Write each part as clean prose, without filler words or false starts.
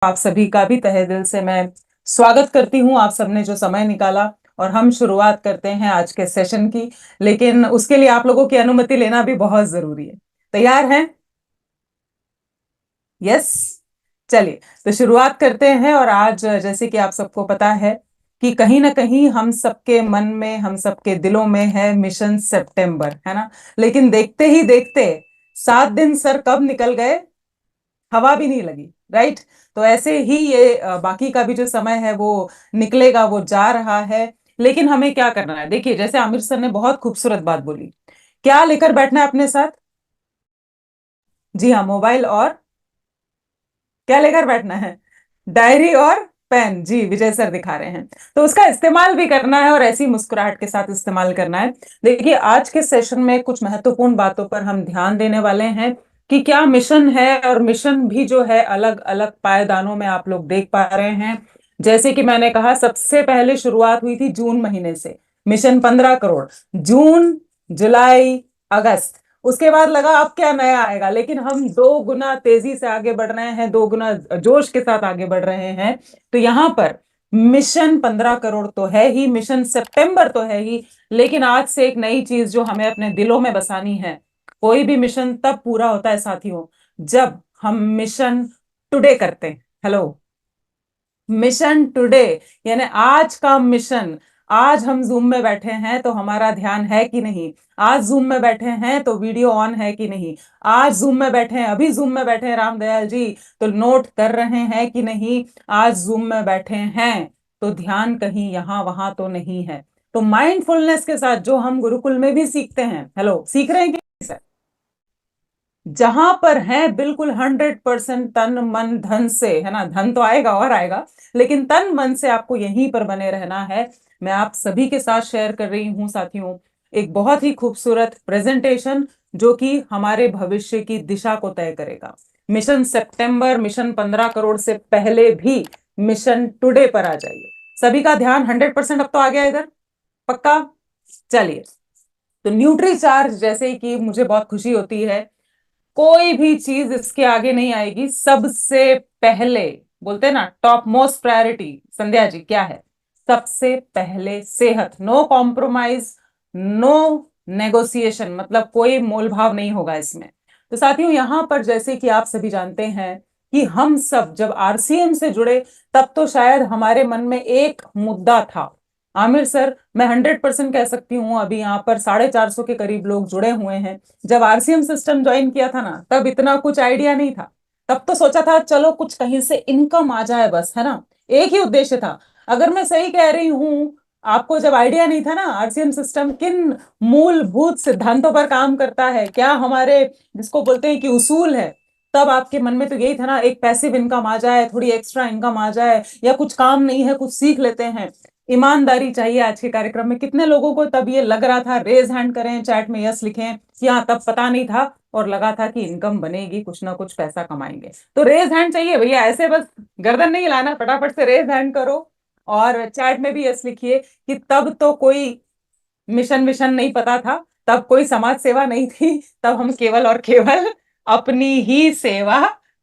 आप सभी का भी तहे दिल से मैं स्वागत करती हूं। आप सबने जो समय निकाला और हम शुरुआत करते हैं आज के सेशन की। लेकिन उसके लिए आप लोगों की अनुमति लेना भी बहुत जरूरी है। तैयार हैं? यस। चलिए, तो शुरुआत करते हैं। और आज जैसे कि आप सबको पता है कि कहीं ना कहीं हम सबके मन में, हम सबके दिलों में है मिशन सितंबर, है ना। लेकिन देखते ही देखते 7 दिन सर कब निकल गए, हवा भी नहीं लगी। राइट। तो ऐसे ही ये बाकी का भी जो समय है वो निकलेगा, वो जा रहा है। लेकिन हमें क्या करना है? देखिए, जैसे आमिर सर ने बहुत खूबसूरत बात बोली, क्या लेकर बैठना है अपने साथ? जी हाँ, मोबाइल। और क्या लेकर बैठना है? डायरी और पेन। जी, विजय सर दिखा रहे हैं। तो उसका इस्तेमाल भी करना है और ऐसी मुस्कुराहट के साथ इस्तेमाल करना है। देखिए, आज के सेशन में कुछ महत्वपूर्ण बातों पर हम ध्यान देने वाले हैं कि क्या मिशन है, और मिशन भी जो है अलग अलग पायदानों में आप लोग देख पा रहे हैं। जैसे कि मैंने कहा, सबसे पहले शुरुआत हुई थी जून महीने से, मिशन 15 करोड़। जून, जुलाई, अगस्त, उसके बाद लगा अब क्या नया आएगा। लेकिन हम 2 गुना तेजी से आगे बढ़ रहे हैं, 2 गुना जोश के साथ आगे बढ़ रहे हैं। तो यहां पर मिशन 15 करोड़ तो है ही, मिशन सितंबर तो है ही, लेकिन आज से एक नई चीज जो हमें अपने दिलों में बसानी है। कोई भी मिशन तब पूरा होता है साथियों, जब हम मिशन टुडे करते हैं। हेलो, मिशन टुडे, यानी आज का मिशन। आज हम जूम में बैठे हैं तो हमारा ध्यान है कि नहीं? आज जूम में बैठे हैं तो वीडियो ऑन है कि नहीं? आज जूम में बैठे हैं, अभी जूम में बैठे हैं रामदयाल जी, तो नोट कर रहे हैं कि नहीं? आज जूम में बैठे हैं तो ध्यान कहीं यहां वहां तो नहीं है। तो माइंडफुलनेस के साथ जो हम गुरुकुल में भी सीखते हैं, हेलो, सीख रहे हैं कि नहीं सर? जहां पर है बिल्कुल 100% तन मन धन से, है ना। धन तो आएगा और आएगा, लेकिन तन मन से आपको यहीं पर बने रहना है। मैं आप सभी के साथ शेयर कर रही हूं साथियों एक बहुत ही खूबसूरत प्रेजेंटेशन, जो कि हमारे भविष्य की दिशा को तय करेगा। मिशन सितंबर, मिशन 15 करोड़ से पहले भी मिशन टुडे पर आ जाइए। सभी का ध्यान 100% अब तो आ गया इधर, पक्का? चलिए, तो न्यूट्री चार्ज, जैसे कि मुझे बहुत खुशी होती है, कोई भी चीज इसके आगे नहीं आएगी। सबसे पहले बोलते हैं ना, top most priority, Sandhya ji क्या है? सबसे पहले सेहत, नो कॉम्प्रोमाइज, नो नेगोशिएशन, मतलब कोई मोल भाव नहीं होगा इसमें। तो साथियों, यहां पर जैसे कि आप सभी जानते हैं कि हम सब जब आरसीएम से जुड़े, तब तो शायद हमारे मन में एक मुद्दा था। आमिर सर, मैं 100% कह सकती हूँ, अभी यहाँ पर 450 के करीब लोग जुड़े हुए हैं। जब आरसीएम सिस्टम ज्वाइन किया था ना, तब इतना कुछ आइडिया नहीं था। तब तो सोचा था चलो कुछ कहीं से इनकम आ जाए बस, है ना। एक ही उद्देश्य था। अगर मैं सही कह रही हूं, आपको जब आइडिया नहीं था ना आरसीएम सिस्टम किन मूलभूत सिद्धांतों पर काम करता है, क्या हमारे जिसको बोलते हैं कि उसूल है, तब आपके मन में तो यही था ना, एक पैसिव इनकम आ जाए, थोड़ी एक्स्ट्रा इनकम आ जाए, या कुछ काम नहीं है कुछ सीख लेते हैं। ईमानदारी चाहिए आज के कार्यक्रम में। कितने लोगों को तब ये लग रहा था? रेज हैंड करें, चैट में यस लिखें कि हाँ, तब पता नहीं था और लगा था कि इनकम बनेगी, कुछ ना कुछ पैसा कमाएंगे। तो रेज हैंड चाहिए भैया, ऐसे बस गर्दन नहीं हिलाना, फटाफट से रेज हैंड करो। और चैट में भी यस लिखिए कि तब तो कोई मिशन विशन नहीं पता था, तब कोई समाज सेवा नहीं थी, तब हम केवल और केवल अपनी ही सेवा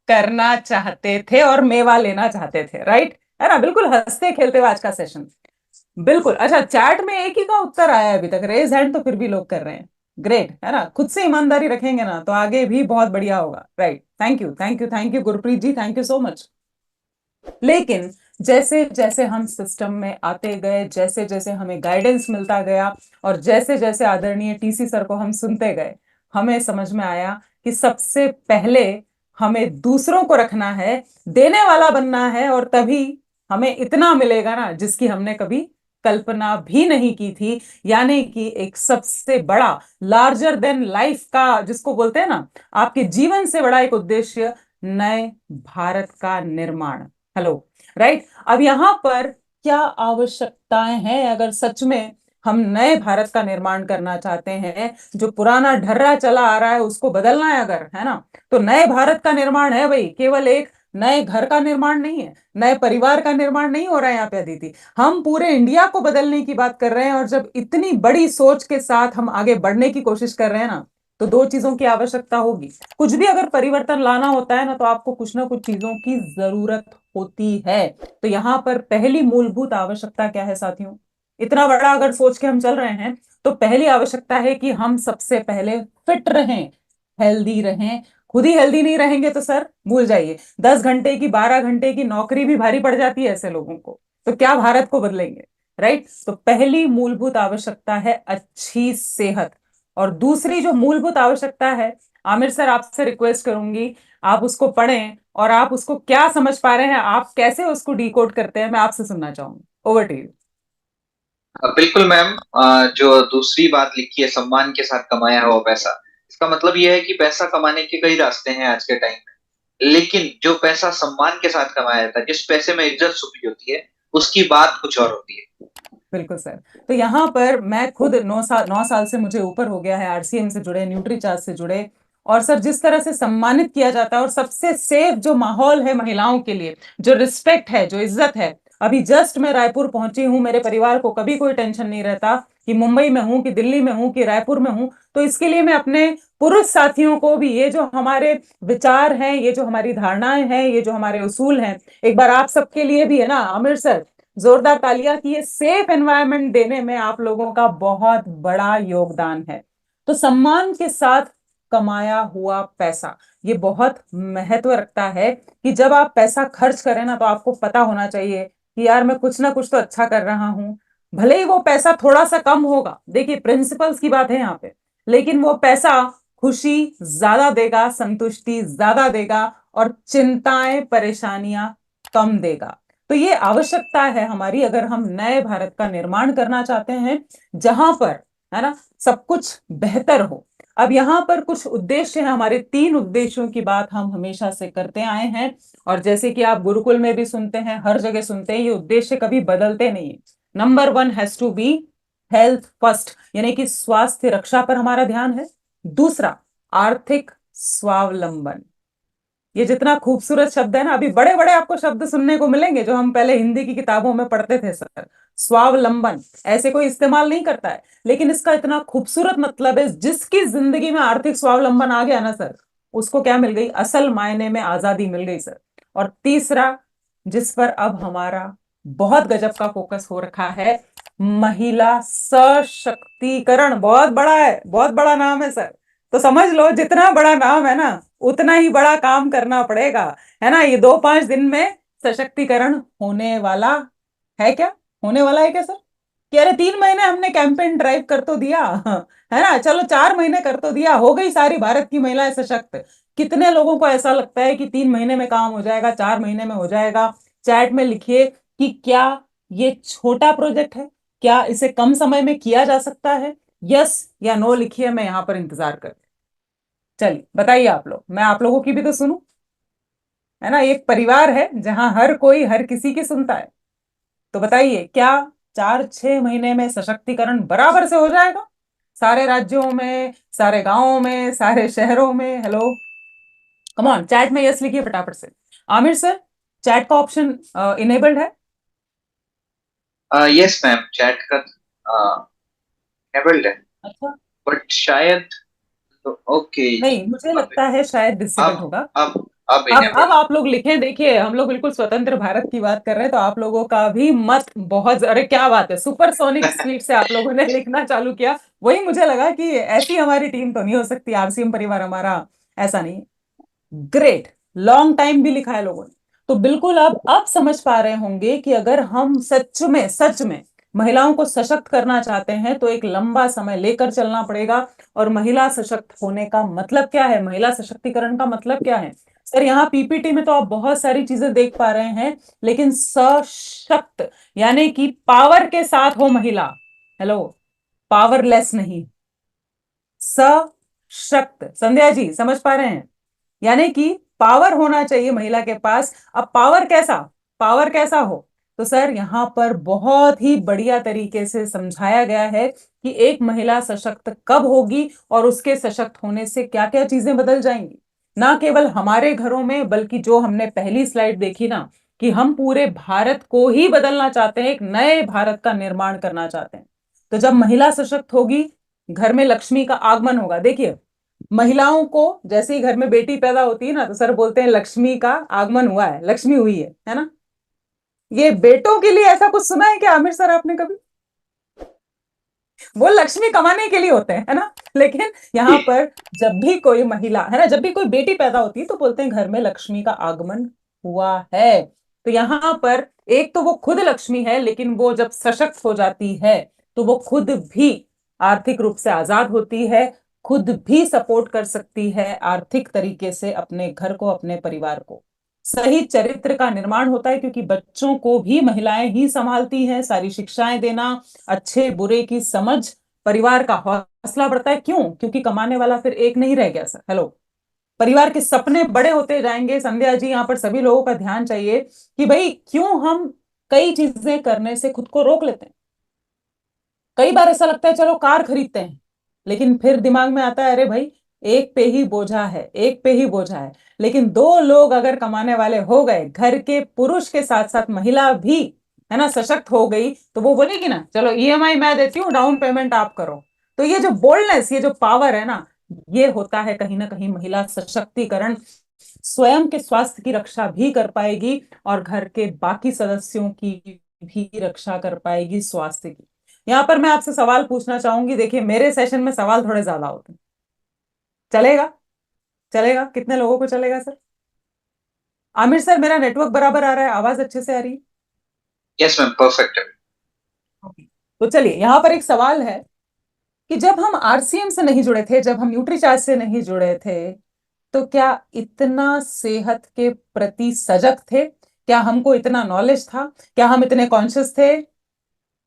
करना चाहते थे और मेवा लेना चाहते थे। राइट, है ना। बिल्कुल हंसते खेलते हुए आज का सेशन। बिल्कुल। अच्छा, चैट में एक ही का उत्तर आया है अभी तक, रेज हैंड तो फिर भी लोग कर रहे हैं। ग्रेट, है ना। खुद से ईमानदारी रखेंगे ना तो आगे भी बहुत बढ़िया होगा। Right, thank you, thank you, thank you Gurpreet ji, thank you so much. लेकिन जैसे जैसे हम सिस्टम में आते गए, जैसे जैसे हमें गाइडेंस मिलता गया, और जैसे जैसे आदरणीय टीसी सर को हम सुनते गए, हमें समझ में आया कि सबसे पहले हमें दूसरों को रखना है, देने वाला बनना है, और तभी हमें इतना मिलेगा ना जिसकी हमने कभी कल्पना भी नहीं की थी। यानी कि एक सबसे बड़ा लार्जर देन लाइफ का, जिसको बोलते हैं ना, आपके जीवन से बड़ा एक उद्देश्य, नए भारत का निर्माण। हेलो। राइट। अब यहां पर क्या आवश्यकताएं हैं अगर सच में हम नए भारत का निर्माण करना चाहते हैं? जो पुराना ढर्रा चला आ रहा है उसको बदलना है अगर, है ना, तो नए भारत का निर्माण है भाई, केवल एक नए घर का निर्माण नहीं है, नए परिवार का निर्माण नहीं हो रहा है यहाँ पे अदिति। हम पूरे इंडिया को बदलने की बात कर रहे हैं। और जब इतनी बड़ी सोच के साथ हम आगे बढ़ने की कोशिश कर रहे हैं ना, तो 2 चीजों की आवश्यकता होगी। कुछ भी अगर परिवर्तन लाना होता है ना, तो आपको कुछ ना कुछ चीजों की जरूरत होती है। तो यहाँ पर पहली मूलभूत आवश्यकता क्या है साथियों? इतना बड़ा अगर सोच के हम चल रहे हैं तो पहली आवश्यकता है कि हम सबसे पहले फिट रहें, हेल्दी रहें। खुद ही हेल्दी नहीं रहेंगे तो सर भूल जाइए, 10 घंटे की 12 घंटे की नौकरी भी भारी पड़ जाती है ऐसे लोगों को, तो क्या भारत को बदलेंगे? राइट। तो पहली मूलभूत आवश्यकता है अच्छी सेहत। और दूसरी जो मूलभूत आवश्यकता है, आमिर सर आपसे रिक्वेस्ट करूंगी, आप उसको पढ़ें और आप उसको क्या समझ पा रहे हैं, आप कैसे उसको डिकोड करते हैं, मैं आपसे सुनना चाहूंगी। Over to you. बिल्कुल मैम। जो दूसरी बात लिखी है, सम्मान के साथ कमाया हुआ पैसा, इसका मतलब यह है कि पैसा कमाने के कई रास्ते हैं आज के टाइम में, लेकिन जो पैसा सम्मान के साथ कमाया जाता है, जिस पैसे में इज्जत छुपी होती है, उसकी बात कुछ और होती है। बिल्कुल सर। तो यहाँ पर मैं खुद 9 साल से मुझे ऊपर हो गया है आरसीएम से जुड़े, न्यूट्रीचार्ज से जुड़े। और सर जिस तरह से सम्मानित किया जाता है और सबसे सेफ जो माहौल है महिलाओं के लिए, जो रिस्पेक्ट है, जो इज्जत है। अभी जस्ट मैं रायपुर पहुंची हूँ, मेरे परिवार को कभी कोई टेंशन नहीं रहता कि मुंबई में हूँ कि दिल्ली में हूँ कि रायपुर में हूँ। तो इसके लिए मैं अपने पुरुष साथियों को भी, ये जो हमारे विचार हैं, ये जो हमारी धारणाएं हैं, ये जो हमारे उसूल हैं, एक बार आप सबके लिए भी है ना आमिर सर, जोरदार तालियां कि ये सेफ एनवायरनमेंट देने में आप लोगों का बहुत बड़ा योगदान है। तो सम्मान के साथ कमाया हुआ पैसा, ये बहुत महत्व रखता है कि जब आप पैसा खर्च करें ना, तो आपको पता होना चाहिए कि यार मैं कुछ ना कुछ तो अच्छा कर रहा हूं। भले ही वो पैसा थोड़ा सा कम होगा, देखिए प्रिंसिपल्स की बात है यहाँ पे, लेकिन वो पैसा खुशी ज्यादा देगा, संतुष्टि ज्यादा देगा, और चिंताएं परेशानियां कम देगा। तो ये आवश्यकता है हमारी, अगर हम नए भारत का निर्माण करना चाहते हैं जहां पर, है ना, सब कुछ बेहतर हो। अब यहाँ पर कुछ उद्देश्य हैं हमारे, 3 उद्देश्यों की बात हम हमेशा से करते आए हैं। और जैसे कि आप गुरुकुल में भी सुनते हैं, हर जगह सुनते हैं, ये उद्देश्य कभी बदलते नहीं है। Number 1 has to be health first, यानी कि स्वास्थ्य रक्षा पर हमारा ध्यान है। दूसरा, आर्थिक स्वावलंबन। ये जितना खूबसूरत शब्द है ना, अभी बड़े बड़े आपको शब्द सुनने को मिलेंगे जो हम पहले हिंदी की किताबों में पढ़ते थे सर। स्वावलंबन ऐसे कोई इस्तेमाल नहीं करता है, लेकिन इसका इतना खूबसूरत मतलब है, जिसकी जिंदगी में आर्थिक स्वावलंबन आ गया ना सर, उसको क्या मिल गई? असल मायने में आजादी मिल गई सर। और तीसरा, जिस पर अब हमारा बहुत गजब का फोकस हो रखा है, महिला सशक्तिकरण। बहुत बड़ा है, बहुत बड़ा नाम है सर। तो समझ लो, जितना बड़ा नाम है ना, उतना ही बड़ा काम करना पड़ेगा, है ना। ये 2-5 दिन में सशक्तिकरण होने वाला है क्या? होने वाला है क्या सर? कि अरे 3 महीने हमने कैंपेन ड्राइव कर तो दिया, है ना, चलो 4 महीने कर तो दिया, हो गई सारी भारत की महिलाएं सशक्त। कितने लोगों को ऐसा लगता है कि 3 महीने में काम हो जाएगा, 4 महीने में हो जाएगा? चैट में लिखिए कि क्या ये छोटा प्रोजेक्ट है, क्या इसे कम समय में किया जा सकता है? यस या नो लिखिए, मैं यहां पर इंतजार कर। चलिए बताइए आप लोग, मैं आप लोगों की भी तो सुनूं, है ना, एक परिवार है जहां हर कोई हर किसी की सुनता है। तो बताइए, क्या 4-6 महीने में सशक्तिकरण बराबर से हो जाएगा? सारे राज्यों में, सारे गांवों में, सारे शहरों में? हेलो, कम ऑन, चैट में यस लिखिए फटाफट से। आमिर सर, चैट का ऑप्शन इनेबल्ड है? यस मैम, चैट का एबल्ड है, अच्छा। बट शायद, तो ओके। नहीं, मुझे अब लगता है शायद डिसेबल अब होगा। अब अब अब इनेबल्ड। आप लोग लिखें, देखिए हम लोग बिल्कुल स्वतंत्र भारत की बात कर रहे हैं, तो आप लोगों का भी मत बहुत, अरे क्या बात है, सुपरसोनिक स्पीड से आप लोगों ने लिखना चालू किया। वही मुझे लगा कि ऐसी हमारी टीम तो नहीं हो सकती, आरसीएम परिवार हमारा ऐसा नहीं है। ग्रेट, लॉन्ग टाइम भी लिखा है लोगों ने। तो बिल्कुल अब समझ पा रहे होंगे कि अगर हम सच में महिलाओं को सशक्त करना चाहते हैं तो एक लंबा समय लेकर चलना पड़ेगा। और महिला सशक्त होने का मतलब क्या है, महिला सशक्तिकरण का मतलब क्या है? सर यहाँ पीपीटी में तो आप बहुत सारी चीजें देख पा रहे हैं, लेकिन सशक्त यानी कि पावर के साथ हो महिला। हेलो, पावरलेस नहीं, सशक्त। संध्या जी समझ पा रहे हैं? यानी कि पावर होना चाहिए महिला के पास। अब पावर कैसा हो? तो सर यहाँ पर बहुत ही बढ़िया तरीके से समझाया गया है कि एक महिला सशक्त कब होगी और उसके सशक्त होने से क्या क्या चीजें बदल जाएंगी। ना केवल हमारे घरों में, बल्कि जो हमने पहली स्लाइड देखी ना, कि हम पूरे भारत को ही बदलना चाहते हैं, एक नए भारत का निर्माण करना चाहते हैं। तो जब महिला सशक्त होगी, घर में लक्ष्मी का आगमन होगा। देखिए, महिलाओं को जैसे ही घर में बेटी पैदा होती है ना, तो सर बोलते हैं लक्ष्मी का आगमन हुआ है, लक्ष्मी हुई है ना। ये बेटों के लिए ऐसा कुछ सुना है क्या आमिर सर आपने कभी? वो लक्ष्मी कमाने के लिए होते हैं, है ना। लेकिन यहाँ जी। पर जब भी कोई महिला, है ना, जब भी कोई बेटी पैदा होती है तो बोलते हैं घर में लक्ष्मी का आगमन हुआ है। तो यहाँ पर एक तो वो खुद लक्ष्मी है, लेकिन वो जब सशक्त हो जाती है तो वो खुद भी आर्थिक रूप से आजाद होती है, खुद भी सपोर्ट कर सकती है आर्थिक तरीके से अपने घर को, अपने परिवार को। सही चरित्र का निर्माण होता है, क्योंकि बच्चों को भी महिलाएं ही संभालती हैं, सारी शिक्षाएं देना, अच्छे बुरे की समझ, परिवार का हौसला बढ़ता है। क्यों? क्योंकि कमाने वाला फिर एक नहीं रह गया सर। हेलो। परिवार के सपने बड़े होते जाएंगे। संध्या जी, यहाँ पर सभी लोगों का ध्यान चाहिए कि भाई क्यों हम कई चीजें करने से खुद को रोक लेते हैं। कई बार ऐसा लगता है चलो कार खरीदते हैं, लेकिन फिर दिमाग में आता है अरे भाई, एक पे ही बोझा है, एक पे ही बोझा है। लेकिन दो लोग अगर कमाने वाले हो गए, घर के पुरुष के साथ साथ महिला भी, है ना, सशक्त हो गई, तो वो बोलेगी ना चलो ईएमआई मैं देती हूँ, डाउन पेमेंट आप करो। तो ये जो बोल्डनेस, ये जो पावर है ना, ये होता है कहीं ना कहीं महिला सशक्तिकरण। स्वयं के स्वास्थ्य की रक्षा भी कर पाएगी और घर के बाकी सदस्यों की भी रक्षा कर पाएगी, स्वास्थ्य की। यहाँ पर मैं आपसे सवाल पूछना चाहूंगी। देखिए मेरे सेशन में सवाल थोड़े ज्यादा होते हैं। चलेगा? चलेगा? कितने लोगों को चलेगा सर? आमिर सर, मेरा नेटवर्क बराबर आ रहा है? आवाज अच्छे से आ रही है? यस मैम, परफेक्ट है। Okay. तो चलिए, यहाँ पर एक सवाल है कि जब हम आरसीएम से नहीं जुड़े थे, जब हम न्यूट्रीचार्ज से नहीं जुड़े थे, तो क्या इतना सेहत के प्रति सजग थे? क्या हमको इतना नॉलेज था? क्या हम इतने कॉन्शियस थे?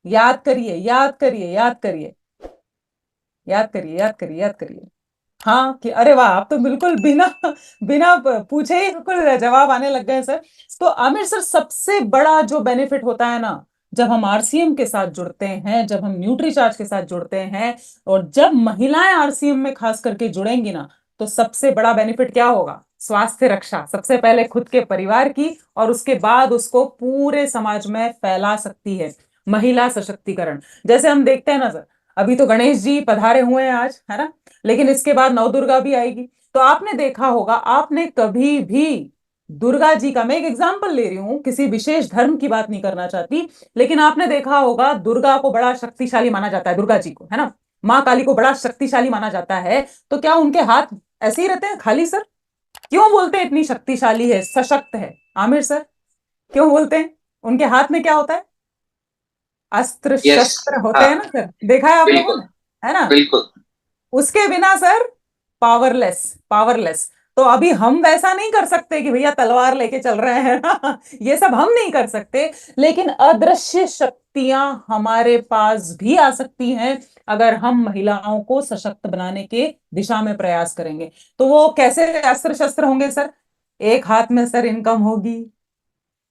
याद करिए, याद करिए, याद करिए, याद करिए, याद करिए, याद करिए। हाँ कि अरे वाह, आप तो बिल्कुल बिना बिना पूछे ही बिल्कुल जवाब आने लग गए सर। तो आमिर सर, सबसे बड़ा जो बेनिफिट होता है ना, जब हम आरसीएम के साथ जुड़ते हैं, जब हम न्यूट्रीचार्ज के साथ जुड़ते हैं, और जब महिलाएं आरसीएम में खास करके जुड़ेंगी ना, तो सबसे बड़ा बेनिफिट क्या होगा? स्वास्थ्य रक्षा, सबसे पहले खुद के परिवार की, और उसके बाद उसको पूरे समाज में फैला सकती है। महिला सशक्तिकरण। जैसे हम देखते हैं ना सर, अभी तो गणेश जी पधारे हुए हैं आज, है ना, लेकिन इसके बाद नवदुर्गा भी आएगी। तो आपने देखा होगा, आपने कभी भी दुर्गा जी का, मैं एक एग्जांपल ले रही हूं, किसी विशेष धर्म की बात नहीं करना चाहती, लेकिन आपने देखा होगा दुर्गा को बड़ा शक्तिशाली माना जाता है, दुर्गा जी को, है ना, माँ काली को बड़ा शक्तिशाली माना जाता है। तो क्या उनके हाथ ऐसे ही रहते हैं खाली सर? क्यों बोलते हैं इतनी शक्तिशाली है, सशक्त है? आमिर सर, क्यों बोलते हैं? उनके हाथ में क्या होता है? अस्त्र यस। शस्त्र होते हाँ। हैं ना सर, देखा है आप लोगों बिल्कुल। ने, है ना। बिल्कुल। उसके बिना सर पावरलेस, पावरलेस। तो अभी हम वैसा नहीं कर सकते कि भैया तलवार लेके चल रहे हैं ना, ये सब हम नहीं कर सकते। लेकिन अदृश्य शक्तियां हमारे पास भी आ सकती हैं, अगर हम महिलाओं को सशक्त बनाने के दिशा में प्रयास करेंगे। तो वो कैसे अस्त्र शस्त्र होंगे सर? एक हाथ में सर इनकम होगी,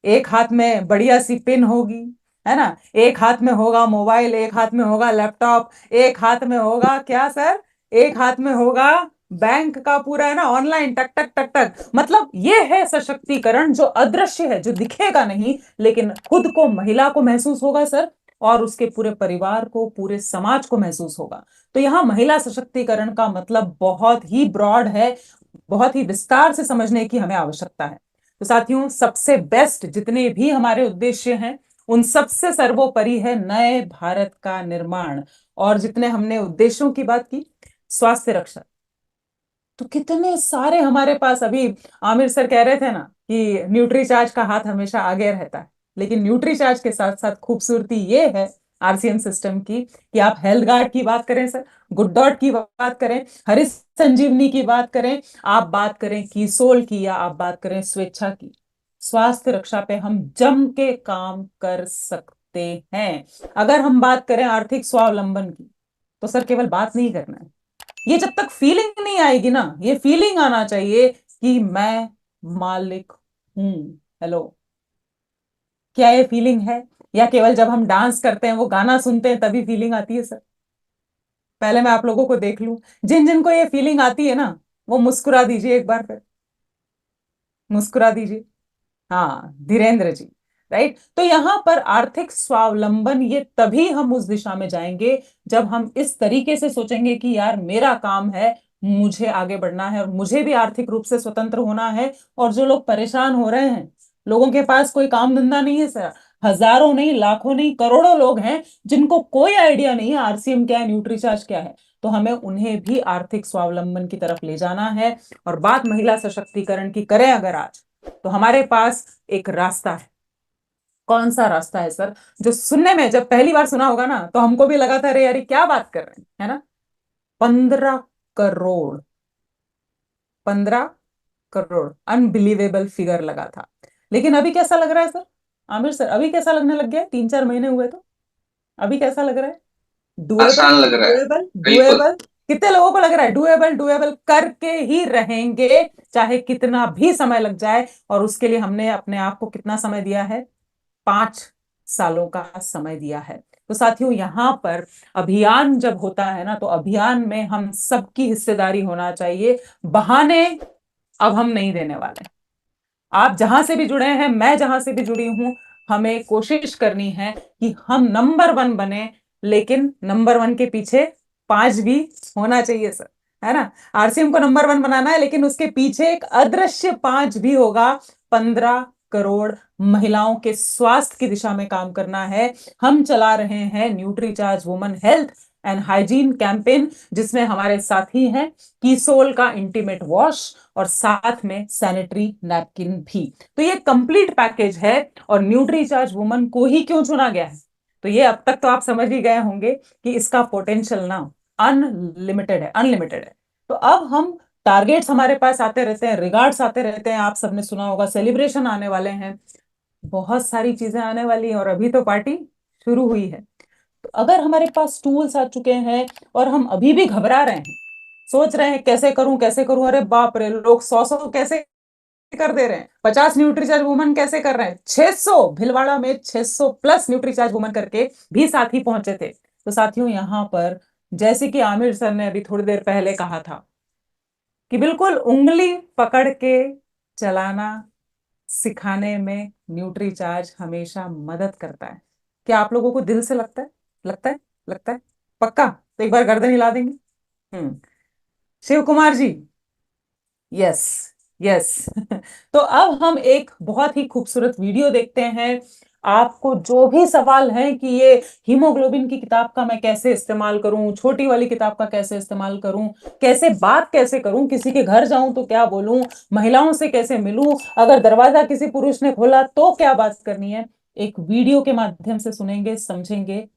एक हाथ में बढ़िया सी पिन होगी, है ना, एक हाथ में होगा मोबाइल, एक हाथ में होगा लैपटॉप, एक हाथ में होगा क्या सर? एक हाथ में होगा बैंक का पूरा, है ना, ऑनलाइन टक टक टक टक। मतलब ये है सशक्तिकरण, जो अदृश्य है, जो दिखेगा नहीं, लेकिन खुद को, महिला को महसूस होगा सर, और उसके पूरे परिवार को, पूरे समाज को महसूस होगा। तो यहाँ महिला सशक्तिकरण का मतलब बहुत ही ब्रॉड है, बहुत ही विस्तार से समझने की हमें आवश्यकता है। तो साथियों, सबसे बेस्ट जितने भी हमारे उद्देश्य हैं, उन सबसे सर्वोपरि है नए भारत का निर्माण। और जितने हमने उद्देश्यों की बात की, स्वास्थ्य रक्षा, तो कितने सारे हमारे पास अभी। आमिर सर कह रहे थे ना कि न्यूट्रीचार्ज का हाथ हमेशा आगे रहता है, लेकिन न्यूट्रीचार्ज के साथ साथ खूबसूरती ये है आरसीएम सिस्टम की, कि आप हेल्थ गार्ड की बात करें सर, गुड डॉट की बात करें, हरी संजीवनी की बात करें, आप बात करें कीसोल की, या आप बात करें स्वेच्छा की, स्वास्थ्य रक्षा पे हम जम के काम कर सकते हैं। अगर हम बात करें आर्थिक स्वावलंबन की, तो सर केवल बात नहीं करना है। ये जब तक फीलिंग नहीं आएगी ना, ये फीलिंग आना चाहिए कि मैं मालिक हूं। हेलो। क्या ये फीलिंग है? या केवल जब हम डांस करते हैं, वो गाना सुनते हैं, तभी फीलिंग आती है सर? पहले मैं आप लोगों को देख लूं, जिन जिन को ये फीलिंग आती है ना, वो मुस्कुरा दीजिए एक बार फिर, मुस्कुरा दीजिए। हाँ, धीरेन्द्र जी। राइट। तो यहां पर आर्थिक स्वावलंबन, ये तभी हम उस दिशा में जाएंगे जब हम इस तरीके से सोचेंगे कि यार मेरा काम है मुझे आगे बढ़ना है और मुझे भी आर्थिक रूप से स्वतंत्र होना है। और जो लोग परेशान हो रहे हैं, लोगों के पास कोई काम धंधा नहीं है सर, हजारों नहीं, लाखों नहीं, करोड़ों लोग हैं जिनको कोई आइडिया नहीं है आरसीएम क्या है, न्यूट्रीचार्ज क्या है। तो हमें उन्हें भी आर्थिक स्वावलंबन की तरफ ले जाना है। और बात महिला सशक्तिकरण की करें अगर आज, तो हमारे पास एक रास्ता है। कौन सा रास्ता है सर? जो सुनने में जब पहली बार सुना होगा ना, तो हमको भी लगा था अरे यार ये क्या बात कर रहे हैं, है ना? 15 करोड़, 15 करोड़, अनबिलीवेबल फिगर लगा था। लेकिन अभी कैसा लग रहा है सर? आमिर सर, अभी कैसा लगने लग गया है? 3-4 महीने हुए तो अभी कैसा लग रहा है? डुएबल, आसान लग रहा है। डुएबल, बिल्कुल। डुएबल। कितने लोगों को लग रहा है डुएबल? डुएबल करके ही रहेंगे, चाहे कितना भी समय लग जाए। और उसके लिए हमने अपने आप को कितना समय दिया है? 5 सालों का समय दिया है। तो साथियों, यहां पर अभियान जब होता है ना, तो अभियान में हम सबकी हिस्सेदारी होना चाहिए। बहाने अब हम नहीं देने वाले। आप जहां से भी जुड़े हैं, मैं जहां से भी जुड़ी हूं, हमें कोशिश करनी है कि हम नंबर 1 बने। लेकिन नंबर 1 के पीछे 5 भी होना चाहिए सर, है ना? आरसीएम को नंबर 1 बनाना है, लेकिन उसके पीछे एक अदृश्य 5 भी होगा। 15 करोड़ महिलाओं के स्वास्थ्य की दिशा में काम करना है। हम चला रहे हैं Nutricharge women health and hygiene campaign, जिसमें हमारे साथी हैं कीसोल का इंटीमेट वॉश और साथ में सैनिटरी नैपकिन भी। तो ये कंप्लीट पैकेज है। और न्यूट्रीचार्ज वुमन को ही क्यों चुना गया है? तो ये अब तक तो आप समझ ही गए होंगे कि इसका पोटेंशियल ना अनलिमिटेड है, अनलिमिटेड है। तो अब हम टारगेट्स हमारे पास आते रहते हैं, रिगार्ड्स आते रहते हैं, आप सबने सुना होगा, सेलिब्रेशन आने वाले हैं, बहुत सारी चीजें आने वाली हैं, और अभी तो पार्टी शुरू हुई है। तो अगर हमारे पास टूल्स आ चुके हैं और हम अभी भी घबरा रहे हैं, सोच रहे हैं कैसे करूं कैसे करूं, अरे बाप रे, लोग 100-100 कैसे कर दे रहे हैं, 50 न्यूट्रीचार्ज वुमन कैसे कर रहे हैं, 600 भिलवाड़ा में 600 प्लस न्यूट्रीचार्ज वुमन करके भी साथी पहुंचे थे। तो साथियों, यहां पर जैसे कि आमिर सर ने अभी थोड़ी देर पहले कहा था कि बिल्कुल उंगली पकड़ के चलाना सिखाने में न्यूट्रीचार्ज हमेशा मदद करता है। क्या आप लोगों को दिल से लगता है? लगता है? लगता है? पक्का? तो एक बार गर्दन हिला देंगे। हम्म। Shiv Kumar ji, yes, yes. तो अब हम एक बहुत ही खूबसूरत वीडियो देखते हैं। आपको जो भी सवाल है कि ये हीमोग्लोबिन की किताब का मैं कैसे इस्तेमाल करूं, छोटी वाली किताब का कैसे इस्तेमाल करूं, कैसे बात कैसे करूं, किसी के घर जाऊं तो क्या बोलूं, महिलाओं से कैसे मिलूं, अगर दरवाजा किसी पुरुष ने खोला तो क्या बात करनी है, एक वीडियो के माध्यम से सुनेंगे, समझेंगे।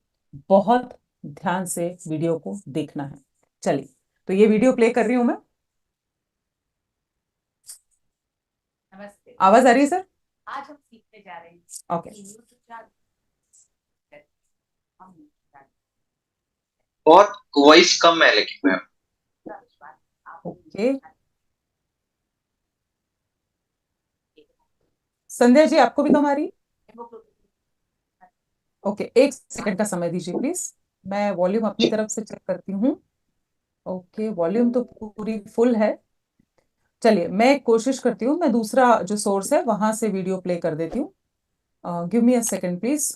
बहुत ध्यान से वीडियो को देखना है। चलिए, तो ये वीडियो प्ले कर रही हूं मैं। नमस्ते, आवाज आ रही है सर? आज हम सीखने जा रहे हैं। ओके। बहुत वॉइस कम है लेकिन मैम। ओके, संध्या जी आपको भी कम आ रही है? ओके, एक सेकंड का समय दीजिए प्लीज। मैं वॉल्यूम अपनी तरफ से चेक करती हूँ। ओके, वॉल्यूम तो पूरी फुल है। चलिए, मैं कोशिश करती हूँ, मैं दूसरा जो सोर्स है वहां से वीडियो प्ले कर देती हूँ। Give me a second please.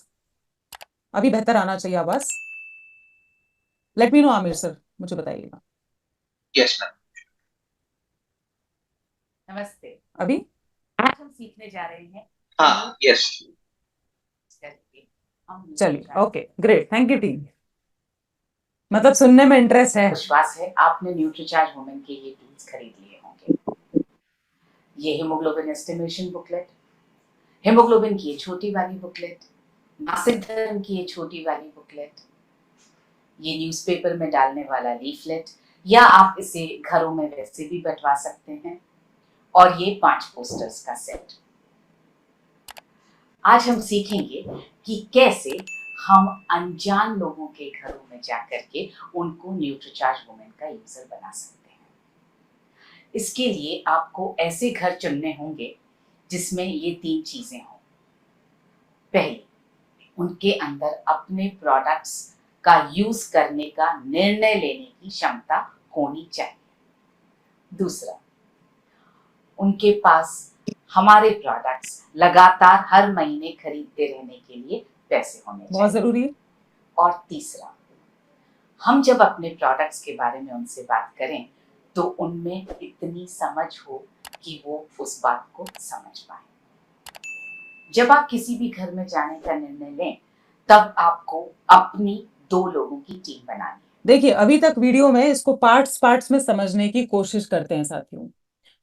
अभी बेहतर आना चाहिए आवाज। Let me know Aamir sir, मुझे बताइएगा। Yes ma'am. नमस्ते। अभी आज हम सीखने जा रहे हैं। हाँ, यस। चलिए, okay, great, thank you team. मतलब सुनने में इंटरेस्ट है। विश्वास है आपने न्यूट्रीचार्ज वुमेन के ये टूल्स खरीद लिए होंगे। ये हीमोग्लोबिन एस्टिमेशन बुकलेट, हीमोग्लोबिन की ये छोटी वाली बुकलेट, मासिक धर्म की ये छोटी वाली बुकलेट, ये न्यूज़पेपर में डालने वाला लीफलेट, या आप इसे घरों में वैसे भी बंटवा सकते हैं, और ये 5 पोस्टर्स का सेट। आज हम सीखेंगे कि कैसे हम अनजान लोगों के घरों में जाकर के उनको न्यूट्रीचार्ज वुमेन का यूजर बना सकते हैं। इसके लिए आपको ऐसे घर चुनने होंगे जिसमें ये 3 चीजें हों। पहली, उनके अंदर अपने प्रोडक्ट्स का यूज करने का निर्णय लेने की क्षमता होनी चाहिए। दूसरा, उनके पास हमारे प्रोडक्ट्स लगातार हर महीने खरीदते रहने के लिए पैसे होने चाहिए, बहुत जरूरी है। और तीसरा, हम जब अपने प्रोडक्ट्स के बारे में उनसे बात करें तो उनमें इतनी समझ हो कि वो उस बात को समझ पाए। जब आप किसी भी घर में जाने का निर्णय लें, तब आपको अपनी 2 लोगों की टीम बनानी है। देखिए, अभी तक वीडियो में इसको पार्ट्स पार्ट्स में समझने की कोशिश करते हैं साथियों।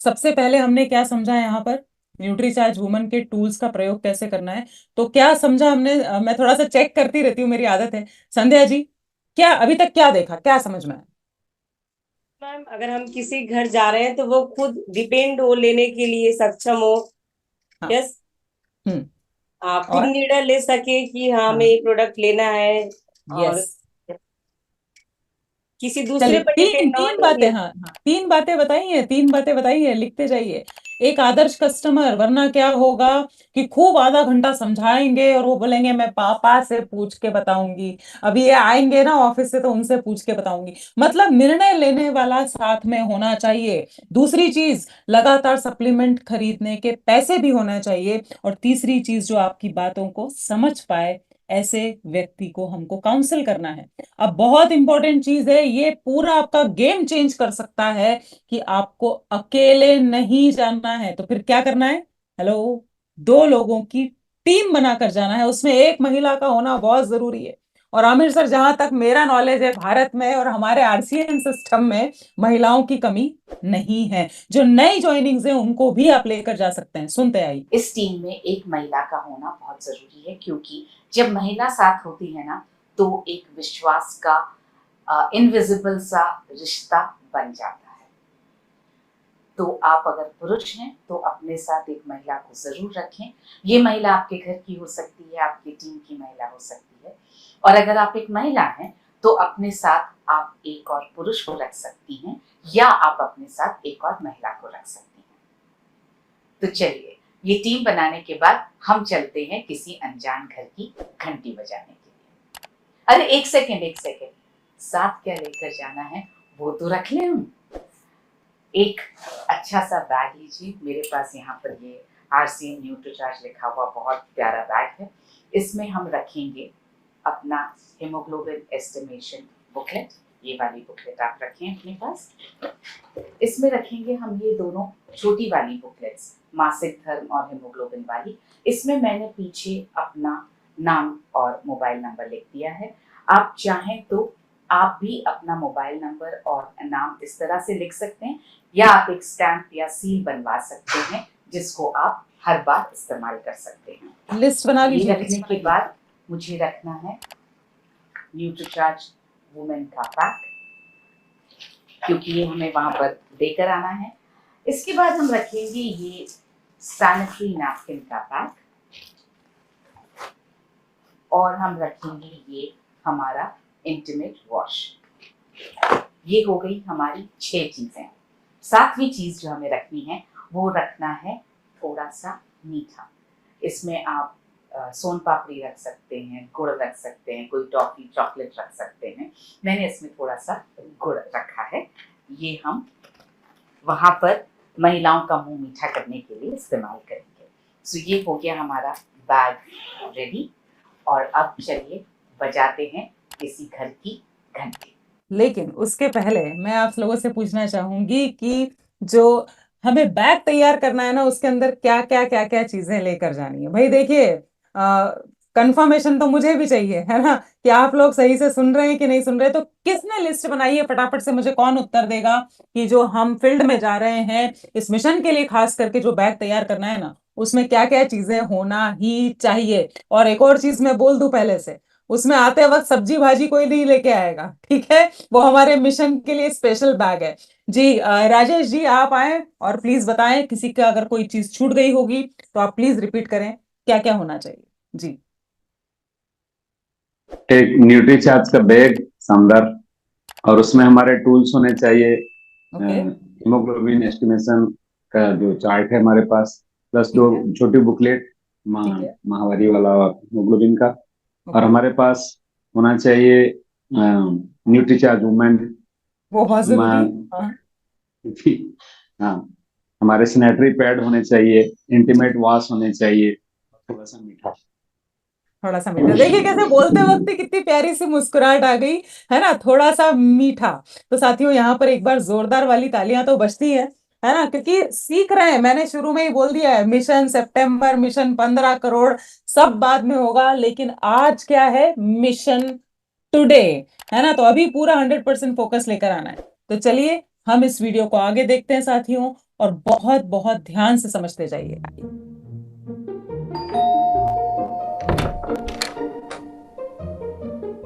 सबसे पहले हमने क्या समझा यहाँ पर, न्यूट्रीचार्ज वुमन के टूल्स का प्रयोग कैसे करना है। तो क्या समझा हमने, मैं थोड़ा सा चेक करती रहती हूँ, मेरी आदत है। संध्या जी, क्या अभी तक क्या देखा, क्या समझ में आया? मैम, अगर हम किसी घर जा रहे हैं तो वो खुद डिपेंड हो, लेने के लिए सक्षम हो। हाँ। यस। हम्म। खुद और निर्णय ले सके कि हाँ, हमें हाँ, ये प्रोडक्ट लेना है, और यस। किसी चलिए, दूसरे पर तीन डिपेंड ना तीन हो। बातें, हाँ हाँ, 3 बातें बताइए, 3 बातें बताइए, लिखते जाइए। एक आदर्श कस्टमर, वरना क्या होगा कि खूब आधा घंटा समझाएंगे और वो बोलेंगे मैं पापा से पूछ के बताऊंगी, अभी ये आएंगे ना ऑफिस से तो उनसे पूछ के बताऊंगी। मतलब निर्णय लेने वाला साथ में होना चाहिए। दूसरी चीज, लगातार सप्लीमेंट खरीदने के पैसे भी होना चाहिए। और तीसरी चीज, जो आपकी बातों को समझ पाए, ऐसे व्यक्ति को हमको काउंसिल करना है। अब बहुत इंपॉर्टेंट चीज है, ये पूरा आपका गेम चेंज कर सकता है कि आपको अकेले नहीं जाना है, तो फिर क्या करना है? हेलो, 2 लोगों की टीम बनाकर जाना है, उसमें एक महिला का होना बहुत जरूरी है। और आमिर सर, जहां तक मेरा नॉलेज है, भारत में और हमारे आरसीएन सिस्टम में महिलाओं की कमी नहीं है। जो नई ज्वाइनिंग्स हैं उनको भी आप लेकर जा सकते हैं। सुनते आइए। इस टीम में एक महिला का होना बहुत जरूरी है, क्योंकि जब महिला साथ होती है ना, तो एक विश्वास का इनविजिबल सा रिश्ता बन जाता है। तो आप अगर पुरुष हैं तो अपने साथ एक महिला को जरूर रखें। ये महिला आपके घर की हो सकती है, आपकी टीम की महिला हो सकती है। और अगर आप एक महिला हैं तो अपने साथ आप एक और पुरुष को रख सकती हैं, या आप अपने साथ एक और महिला को रख सकती हैं। तो चलिए, ये टीम बनाने के बाद हम चलते हैं किसी अनजान घर की घंटी बजाने के लिए। अरे एक सेकेंड, साथ क्या लेकर जाना है वो तो रख लें हम। एक अच्छा सा बैग लीजिए, मेरे पास यहाँ पर ये आरसीएम न्यूट्रीचार्ज लिखा हुआ बहुत प्यारा बैग है। इसमें हम रखेंगे अपना हेमोग्लोबिन एस्टिमेशन बुकलेट, ये वाली बुकलेट आप रखें अपने पास। इसमें रखेंगे हम ये दोनों छोटी वाली बुकलेट्स, मासिक धर्म और हेमोग्लोबिन वाली। इसमें मैंने पीछे अपना नाम और मोबाइल नंबर लिख दिया है। आप चाहें तो आप भी अपना मोबाइल नंबर और नाम इस तरह से लिख सकते हैं, या आप एक स्टैम्प या सील बनवा सकते हैं जिसको आप हर बार इस्तेमाल कर सकते हैं। लिस्ट बना ये लीजिए। रखने के बाद मुझे रखना है न्यूट्रीचार्ज वुमेन का पैक, क्योंकि ये हमें वहां पर देकर आना है। इसके बाद हम रखेंगे ये सैनिटरी नैपकिन का पैक, और हम रखेंगे ये हमारा इंटीमेट वॉश। ये हो गई हमारी 6 चीजें। 7वीं चीज जो हमें रखनी है वो रखना है थोड़ा सा मीठा। इसमें आप सोन पापड़ी रख सकते हैं, गुड़ रख सकते हैं, कोई टॉफी चॉकलेट रख सकते हैं। मैंने इसमें थोड़ा सा गुड़ रखा है। ये हम वहां पर महिलाओं का मुंह मीठा करने के लिए इस्तेमाल करेंगे। सो ये हो गया हमारा बैग रेडी। और अब चलिए बजाते हैं किसी घर की घंटी। लेकिन उसके पहले मैं आप लोगों से पूछना चाहूंगी कि जो हमें बैग तैयार करना है ना, उसके अंदर क्या क्या क्या क्या चीजें लेकर जानी है। भाई देखिए, कंफर्मेशन तो मुझे भी चाहिए, है ना, कि आप लोग सही से सुन रहे हैं कि नहीं सुन रहे। तो किसने लिस्ट बनाई है, फटाफट से मुझे कौन उत्तर देगा कि जो हम फील्ड में जा रहे हैं इस मिशन के लिए, खास करके जो बैग तैयार करना है ना, उसमें क्या क्या चीजें होना ही चाहिए। और एक और चीज मैं बोल दूं पहले से, उसमें आते वक्त सब्जी भाजी कोई नहीं लेके आएगा, ठीक है? वो हमारे मिशन के लिए स्पेशल बैग है। जी, राजेश जी आप आए और प्लीज बताएं, किसी का अगर कोई चीज छूट गई होगी तो आप प्लीज रिपीट करें, क्या क्या होना चाहिए। जी। एक न्यूट्रीचार्ज का बैग शानदार, और उसमें हमारे टूल्स होने चाहिए। ओके। हीमोग्लोबिन एस्टिमेशन का जो चार्ट है हमारे पास, प्लस ठीक 2 है। छोटी बुकलेट ठीक है। माहवारी वाला हीमोग्लोबिन का। और ओके। हमारे पास होना चाहिए न्यूट्रीचार्ज वुमेन। वो बहुत जरूरी है। हाँ। हाँ, हमारे सैनिटरी पैड होने चाहिए, इंटीमेट वॉश होने चाहिए, थोड़ा सा मीठा। थोड़ा सा मीठा। देखिए कैसे बोलते वक्त ही कितनी प्यारी सी मुस्कुराहट आ गई, है ना, थोड़ा सा मीठा। तो साथियों यहाँ पर एक बार जोरदार वाली तालियां तो बजती है ना, क्योंकि सीख रहे हैं। मैंने शुरू में ही बोल दिया है, मिशन सितंबर, मिशन 15 करोड़ सब बाद में होगा, लेकिन आज क्या है, मिशन टुडे, है ना। तो अभी पूरा 100% फोकस लेकर आना है। तो चलिए हम इस वीडियो को आगे देखते हैं साथियों, और बहुत बहुत ध्यान से समझते जाइए।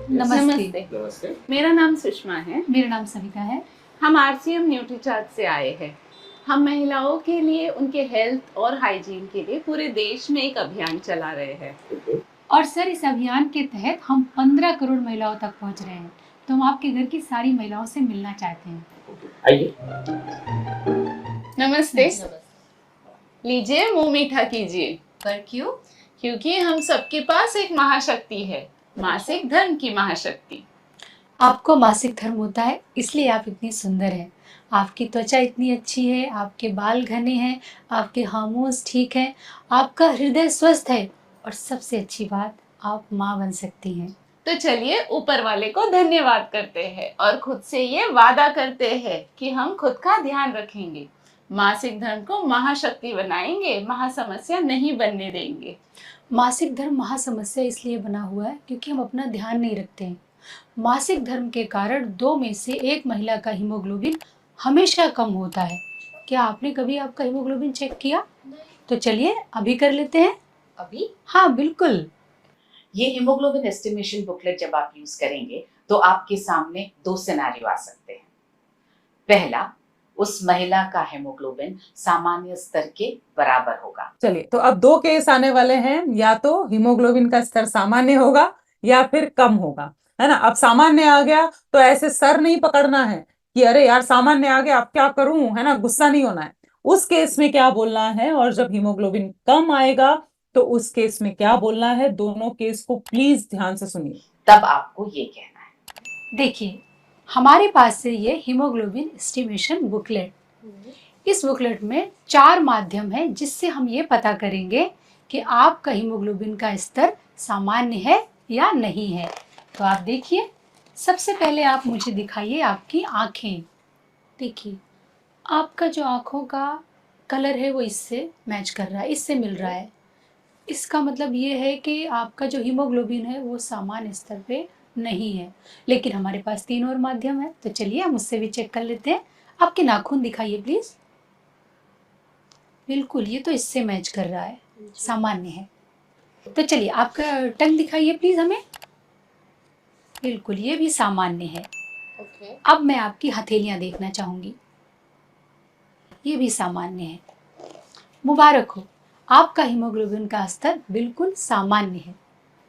नमस्ते। नमस्ते। मेरा नाम सुषमा है। मेरा नाम सविता है। हम आरसीएम न्यूट्रीचार्ज से आए हैं। हम महिलाओं के लिए उनके हेल्थ और हाइजीन के लिए पूरे देश में एक अभियान चला रहे हैं। और सर, इस अभियान के तहत हम 15 करोड़ महिलाओं तक पहुंच रहे हैं। तो हम आपके घर की सारी महिलाओं से मिलना चाहते हैं। आइए। नमस्ते। लीजिए, मुंह मीठा कीजिए। पर क्यों? क्योंकि हम सबके पास एक महाशक्ति है, मासिक धर्म की महाशक्ति। आपको मासिक धर्म होता है, इसलिए आप इतनी सुंदर हैं। आपकी त्वचा इतनी अच्छी है, आपके बाल घने हैं, आपके हार्मोन्स ठीक हैं, आपका हृदय स्वस्थ है, और सबसे अच्छी बात, आप माँ बन सकती हैं। तो चलिए ऊपर वाले को धन्यवाद करते हैं और खुद से ये वादा करते हैं कि हम खुद का ध्यान रखेंगे, मासिक धर्म को महाशक्ति बनाएंगे, महासमस्या नहीं बनने देंगे। मासिक धर्म महासमस्या इसलिए बना हुआ है क्योंकि हम अपना ध्यान नहीं रखते हैं। मासिक धर्म के कारण 2 में से 1 महिला का हीमोग्लोबिन हमेशा कम होता है। क्या आपने कभी आपका हीमोग्लोबिन चेक किया? तो चलिए अभी कर लेते हैं। अभी हाँ बिल्कुल। ये हीमोग्लोबिन एस्टिमेशन बुकलेट जब आप यूज करेंगे तो आपके सामने 2 सिनेरियो आ सकते हैं। पहला, उस महिला का हीमोग्लोबिन सामान्य स्तर के बराबर होगा। चलिए, तो अब 2 केस आने वाले हैं, या तो हीमोग्लोबिन का स्तर सामान्य होगा या फिर कम होगा, है ना। अब सामान्य आ गया तो ऐसे सर नहीं पकड़ना है कि अरे यार सामान्य आ गया अब क्या करूं, है ना, गुस्सा नहीं होना है। उस केस में क्या बोलना है, और जब हीमोग्लोबिन कम आएगा तो उस केस में क्या बोलना है, दोनों केस को प्लीज ध्यान से सुनिए। तब आपको ये कहना है, देखिए, हमारे पास से ये हीमोग्लोबिन एस्टिमेशन बुकलेट, इस बुकलेट में 4 माध्यम है जिससे हम ये पता करेंगे कि आपका हीमोग्लोबिन का स्तर सामान्य है या नहीं है। तो आप देखिए, सबसे पहले आप मुझे दिखाइए आपकी आँखें। देखिए, आपका जो आँखों का कलर है वो इससे मैच कर रहा है, इससे मिल रहा है। इसका मतलब ये है कि आपका जो हीमोग्लोबिन है वो सामान्य स्तर पे नहीं है। लेकिन हमारे पास 3 और माध्यम है, तो चलिए हम उससे भी चेक कर लेते हैं। आपके नाखून दिखाइए प्लीज। बिल्कुल, ये तो इससे मैच कर रहा है, सामान्य है। तो चलिए आपका टंग दिखाइए प्लीज हमें। बिल्कुल, ये भी सामान्य है। अब मैं आपकी हथेलियां देखना चाहूंगी, ये भी सामान्य है। मुबारक हो, आपका हीमोग्लोबिन का स्तर बिल्कुल सामान्य है।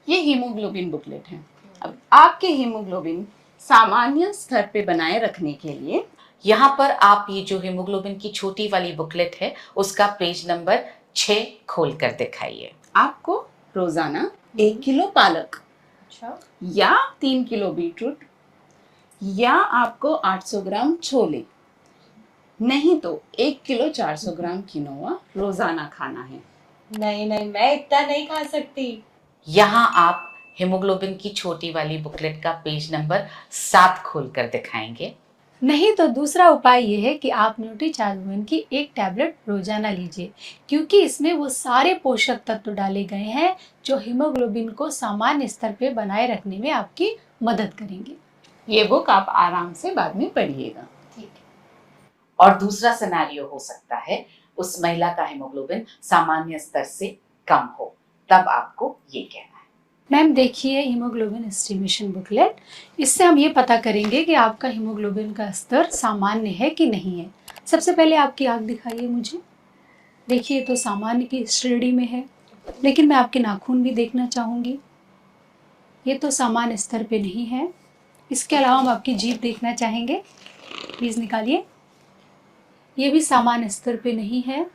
ये हीमोग्लोबिन बुकलेट है। अब आपके हीमोग्लोबिन सामान्य स्तर पे बनाए रखने के लिए यहाँ पर आप ये जो हीमोग्लोबिन की छोटी वाली बुकलेट है उसका पेज नंबर 6 खोल कर दिखाइए। आपको रोजाना 1 किलो पालक या 3 किलो बीटरूट या आपको 800 ग्राम छोले, नहीं तो 1 किलो 400 ग्राम किनोआ रोजाना खाना है। नहीं, मैं इतना नहीं खा सकती। यहाँ आप हीमोग्लोबिन की छोटी वाली बुकलेट का पेज नंबर 7 खोल कर दिखाएंगे। नहीं तो दूसरा उपाय ये है कि आप न्यूट्रीचार्ज वुमेन की 1 टैबलेट रोजाना लीजिए, क्योंकि इसमें वो सारे पोषक तत्व डाले गए हैं जो हीमोग्लोबिन को सामान्य स्तर पे बनाए रखने में आपकी मदद करेंगे। ये बुक आप आराम से बाद में पढ़िएगा। ठीक है। और दूसरा सिनेरियो हो सकता है उस महिला का हीमोग्लोबिन सामान्य स्तर से कम हो, तब आपको ये कहना है। मैम देखिए, हीमोग्लोबिन एस्टिमेशन बुकलेट, इससे हम ये पता करेंगे कि आपका हीमोग्लोबिन का स्तर सामान्य है कि नहीं है। सबसे पहले आपकी आँख दिखाइए मुझे। देखिए, तो सामान्य की श्रेणी में है, लेकिन मैं आपके नाखून भी देखना चाहूँगी। ये तो सामान्य स्तर पे नहीं है। इसके अलावा हम आपकी जीभ देखना चाहेंगे, प्लीज़ निकालिए। ये भी सामान्य स्तर पे नहीं है।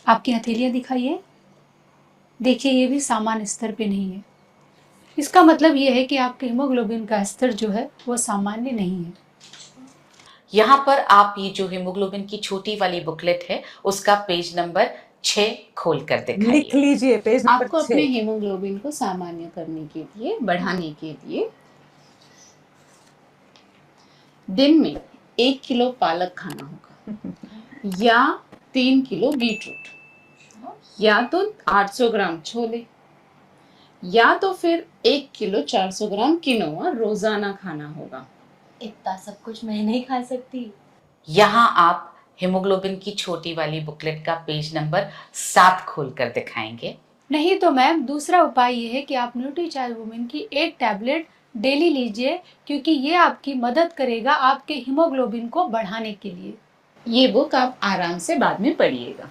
आपकी हथेलियाँ दिखाइए। देखिए, ये भी सामान्य स्तर पे नहीं है। इसका मतलब ये है कि आपके हीमोग्लोबिन का स्तर जो है वो सामान्य नहीं है। यहाँ पर आप ये जो हीमोग्लोबिन की छोटी वाली बुकलेट है उसका पेज नंबर 6 खोल कर लिख दिखाइए। लीजिए पेज नंबर आपको अपने 6। हीमोग्लोबिन को सामान्य करने के लिए, बढ़ाने के लिए दिन में 1 किलो पालक खाना होगा, या 3 किलो बीटरूट, या तो 800 ग्राम छोले, या तो फिर 1 किलो 400 ग्राम किनोआ रोजाना खाना होगा। इतना सब कुछ मैं नहीं खा सकती। यहाँ आप हीमोग्लोबिन की छोटी वाली बुकलेट का पेज नंबर 7 खोल कर दिखाएंगे। नहीं तो मैम दूसरा उपाय ये है कि आप न्यूट्रीचार्ज वुमेन की एक टैबलेट डेली लीजिए, क्योंकि ये आपकी मदद करेगा आपके हीमोग्लोबिन को बढ़ाने के लिए। ये बुक आप आराम से बाद में पढ़िएगा।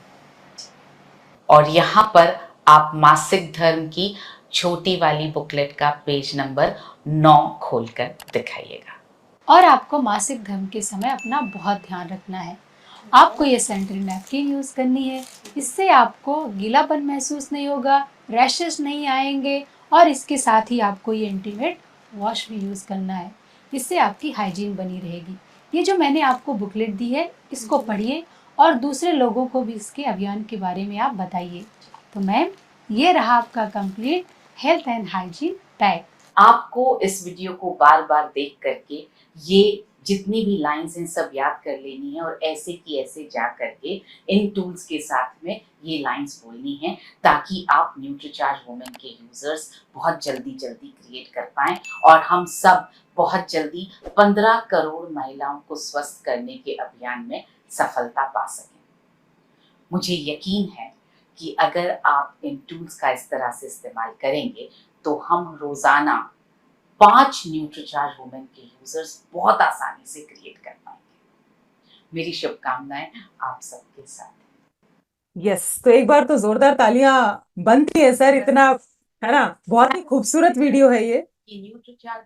और यहाँ पर आप मासिक धर्म की छोटी वाली बुकलेट का पेज नंबर 9 खोल कर दिखाइएगा। और आपको मासिक धर्म के समय अपना बहुत ध्यान रखना है। आपको ये सैनिटरी नैपकिन यूज़ करनी है, इससे आपको गीलापन महसूस नहीं होगा, रैशेस नहीं आएंगे, और इसके साथ ही आपको ये इंटीमेट वॉश भी यूज़ करना है, इससे आपकी हाइजीन बनी रहेगी। ये जो मैंने आपको बुकलेट दी है इसको पढ़िए और दूसरे लोगों को भी इसके अभियान के बारे में आप बताइए। तो मैम ये रहा आपका complete health and hygiene pack. आपको इस वीडियो को बार बार देख करके ये जितनी भी लाइंस हैं सब याद कर लेनी है और ऐसे की ऐसे जा करके इन टूल्स के साथ में ये लाइंस बोलनी है, ताकि आप न्यूट्रीचार्ज वुमेन के यूजर्स बहुत जल्दी क्रिएट कर पाएं और हम सब बहुत जल्दी 15 करोड़ महिलाओं को स्वस्थ करने के अभियान में सफलता पा सकें। मुझे यकीन है कि अगर आप इन टूल्स का इस तरह से इस्तेमाल करेंगे तो हम रोजाना 5 न्यूट्रीचार्ज वुमेन के यूजर्स बहुत आसानी से क्रिएट कर पाएंगे। मेरी शुभकामनाएं आप सबके साथ। यस, तो एक बार तो जोरदार तालियां बनती है सर, इतना है ना, बहुत ही खूबसूरत वीडियो है ये। न्यूट्रीचार्ज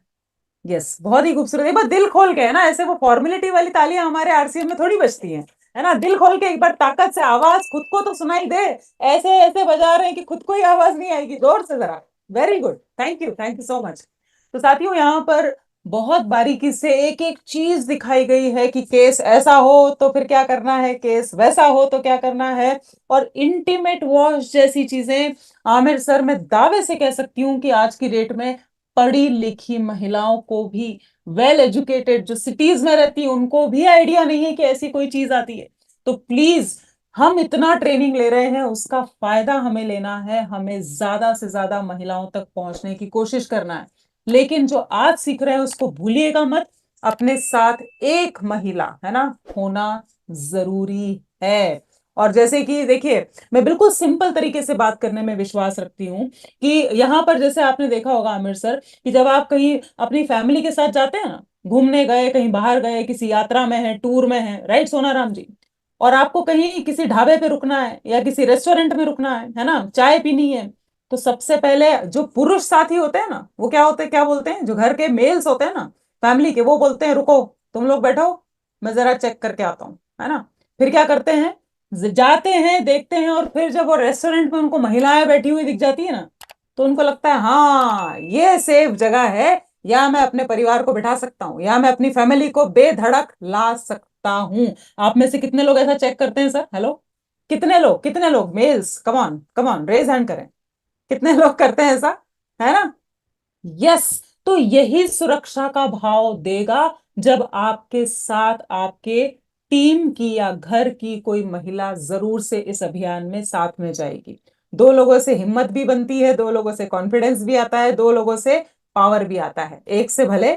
यस, बहुत ही खूबसूरत। एक बार दिल खोल के, है ना, ऐसे वो फॉर्मेलिटी वाली तालियां हमारे आरसीएम में थोड़ी बजती हैं, है ना। दिल खोल के एक बार ताकत से आवाज खुद को तो सुनाई दे। ऐसे ऐसे बजा रहे हैं कि खुद को ही आवाज नहीं आएगी, जोर से जरा। Very good, thank you so much. तो साथियों यहाँ पर बहुत बारीकी से एक एक चीज दिखाई गई है कि केस ऐसा हो तो फिर क्या करना है, केस वैसा हो तो क्या करना है, और इंटीमेट वॉश जैसी चीजें आमिर सर मैं दावे से कह सकती हूँ कि आज की डेट में पढ़ी लिखी महिलाओं को भी, वेल एजुकेटेड जो सिटीज में रहती है उनको भी आइडिया नहीं है कि ऐसी कोई चीज आती है। तो प्लीज, हम इतना ट्रेनिंग ले रहे हैं, उसका फायदा हमें लेना है, हमें ज्यादा से ज्यादा महिलाओं तक पहुंचने की कोशिश करना है। लेकिन जो आज सीख रहे हैं उसको भूलिएगा मत, अपने साथ एक महिला, है ना, होना जरूरी है। और जैसे कि देखिए, मैं बिल्कुल सिंपल तरीके से बात करने में विश्वास रखती हूँ कि यहाँ पर जैसे आपने देखा होगा आमिर सर, कि जब आप कहीं अपनी फैमिली के साथ जाते हैं ना, घूमने गए, कहीं बाहर गए, किसी यात्रा में है, टूर में है, राइट सोनाराम जी, और आपको कहीं किसी ढाबे पे रुकना है या किसी रेस्टोरेंट में रुकना है ना, चाय पीनी है, तो सबसे पहले जो पुरुष साथी होते हैं ना, वो क्या होते हैं, क्या बोलते हैं, जो घर के मेल्स होते हैं ना फैमिली के, वो बोलते हैं रुको तुम लोग बैठो, मैं जरा चेक करके आता हूँ, है ना। फिर क्या करते हैं, जाते हैं, देखते हैं, और फिर जब वो रेस्टोरेंट में उनको महिलाएं बैठी हुई दिख जाती है ना, तो उनको लगता है हाँ ये सेफ जगह है, या मैं अपने परिवार को बिठा सकता हूँ, या मैं अपनी फैमिली को बेधड़क ला सकता हूँ। आप में से कितने लोग ऐसा चेक करते हैं सर? हेलो, कितने लोग males, come on raise hand करें, कितने लोग करते हैं ऐसा, है ना। यस, तो यही सुरक्षा का भाव देगा जब आपके साथ आपके टीम की या घर की कोई महिला जरूर से इस अभियान में साथ में जाएगी। 2 लोगों से हिम्मत भी बनती है, 2 लोगों से कॉन्फिडेंस भी आता है, 2 लोगों से पावर भी आता है, एक से भले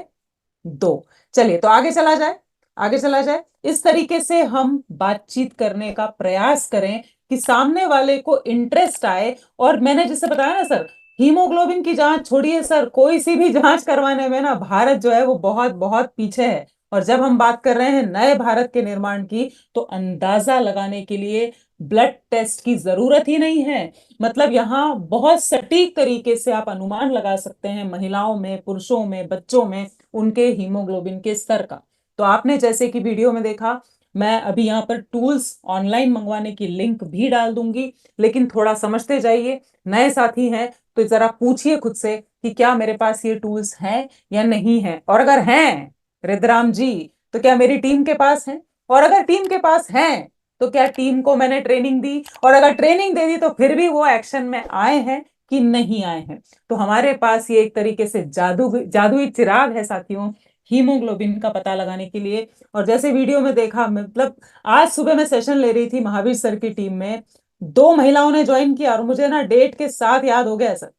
2। चलिए, तो आगे चला जाए। इस तरीके से हम बातचीत करने का प्रयास करें कि सामने वाले को इंटरेस्ट आए। और मैंने जैसे बताया ना सर, हीमोग्लोबिन की जांच छोड़िए सर, कोई सी भी जांच करवाने में ना भारत जो है वो बहुत बहुत पीछे है। और जब हम बात कर रहे हैं नए भारत के निर्माण की, तो अंदाजा लगाने के लिए ब्लड टेस्ट की जरूरत ही नहीं है। मतलब यहाँ बहुत सटीक तरीके से आप अनुमान लगा सकते हैं महिलाओं में, पुरुषों में, बच्चों में उनके हीमोग्लोबिन के स्तर का। तो आपने जैसे कि वीडियो में देखा, मैं अभी यहाँ पर टूल्स ऑनलाइन मंगवाने की लिंक भी डाल दूंगी, लेकिन थोड़ा समझते जाइए। नए साथी हैं तो जरा पूछिए खुद से कि क्या मेरे पास ये टूल्स हैं या नहीं है, और अगर हैं रिद्राम जी, तो क्या मेरी टीम के पास हैं, और अगर टीम के पास हैं तो क्या टीम को मैंने ट्रेनिंग दी, और अगर ट्रेनिंग दे दी तो फिर भी वो एक्शन में आए हैं कि नहीं आए हैं। तो हमारे पास ये एक तरीके से जादुई चिराग है साथियों, हीमोग्लोबिन का पता लगाने के लिए। और जैसे वीडियो में देखा, मतलब आज सुबह मैं सेशन ले रही थी महावीर सर की टीम में, 2 महिलाओं ने ज्वाइन किया, और मुझे ना डेट के साथ याद हो गया सर।